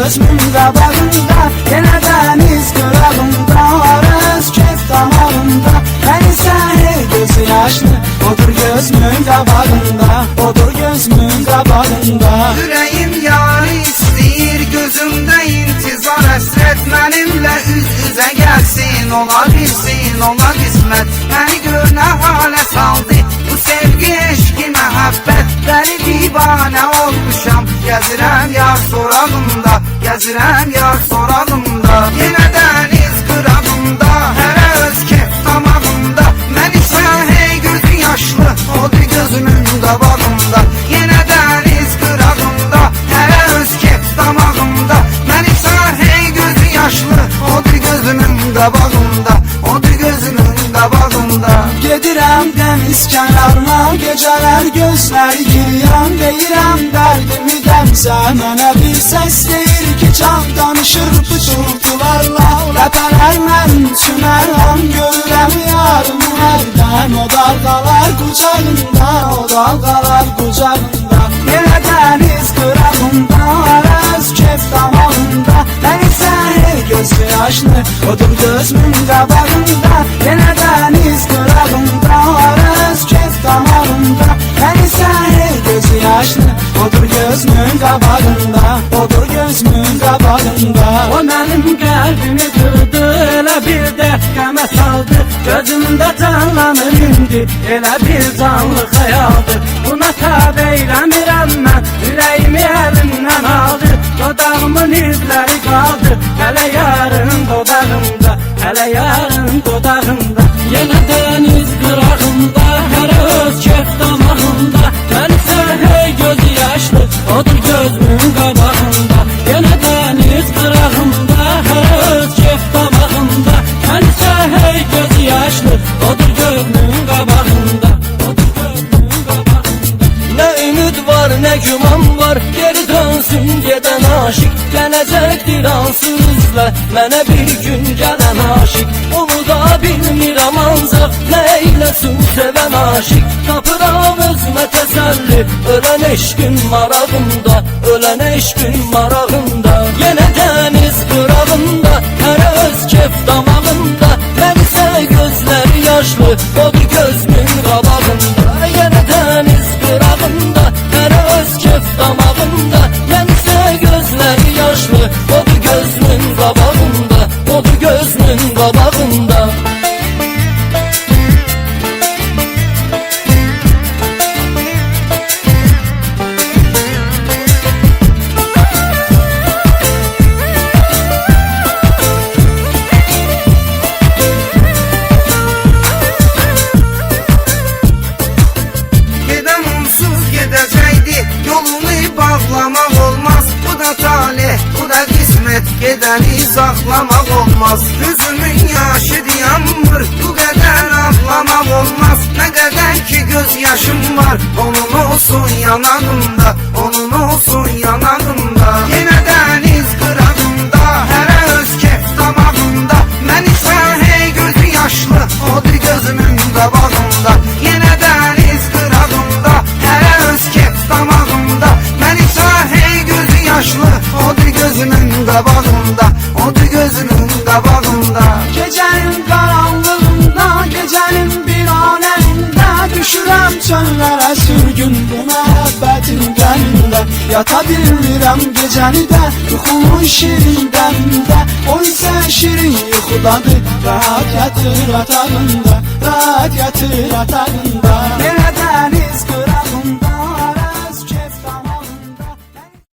gözümün qabağında, yenə dəniz qırağında, arız kef damarında, mən isə hey gözü yaşlı, odur gözümün qabağında, odur gözümün qabağında. Ürəyim yarı istəyir, gözümdə intizar həsrət, mənimlə üz-üzə gəlsin, ola bilsin, ola qismət. Məni gör nə halə saldı, bu sevgi, eşki, məhəbbət, dəli divanə olmuşam. Gəzirəm yar sorağımda, gəzirəm yar sorağımda, yenə dəniz qırağında, hərə öz kef damağında, mən isə hey gözü yaşlı, odur gözümün qabağında, yenə dəniz qırağında, hərə öz kef damağında, mən isə hey gözü yaşlı, odur gözümün qabağında, odur gözümün qabağında. Gedirəm dəniz kənarına, gecələr gözləri giriyəm, deyirəm dərdimi dəmsə, mənə bir səs deyir ki, can danışır pıçıltılarla, ləpələr mənim üçün ələm, görürəm yarımı hərdən, o dalğalar qucağında, o dalğalar qucağında, yenə dəniz qırağında, arız kef damağında, mən isə hey gözü yaşlı, odur gözümün qabağında, yenə dəniz qırağında, arız kef damağında, mən isə hey gözü yaşlı, odur gözümün qabağında, odur gözümün qabağında. O mənim qəlbimi qırdı, elə bir dərd qəmət aldı, gözümdə canlanır indi, elə bir canlı xəyaldır. Buna tab eyləmirəm mən, ürəyimi əlimdən aldı, dodağımın izləri qaldı, hələ yarın dodağımda, hələ yarın dodağımda. Yenə dəniz qırağında, hərə öz kef damağında, mən isə hey gözü yaşlı, odur gözümün qabağında. Yenə dəniz qırağında, hərə öz kef damağında, mən isə hey gözü yaşlı, odur gözümün qabağında, odur gözümün qabağında. Nə ümid var, nə güman var, geri dönsün gedən aşıq, gələcəkdir ansızla, mənə bir gün gələn aşıq. Umuda bilmirəm ancaq, nə eyləsin sevən aşıq, tapıram özümə təsəlli, ölən eşqin marağında, ölən eşqin marağında. Yenə dəniz qırağında, hərə öz kef damağında, mən isə gözləri yaşlı, odur gözümün qabağında. Yenə dəniz qırağında, hərə öz kef damağında, mən isə gözləri yaşlı, odur gözümün qabağında, odur gözümün qabağında. Gedəni saxlamaq olmaz, gözümün yaşı dayanmır, bu qədər ağlamaq olmaz. Nə qədər ki göz yaşım var, onun olsun yanağımda, onun olsun yanağımda. Yenə dəniz qırağında, hərə öz kef damağında, mən isə hey gözü yaşlı, odur gözümün qabağında. Yenə dəniz qırağında, hərə öz kef damağında, mən isə hey gözü yaşlı, odur gözümün qabağında, odur gözümün qabağında. Gecənin qaranlığında, gecənin biranəndə, düşürəm çöllərə sürgün bu məhəbbətin qəmində. Yata bilmirəm gecəni də, yuxumun şirin dəmində, o isə şirin yuxudadır, rahat yatır yatağında, rahat yatır yatağında.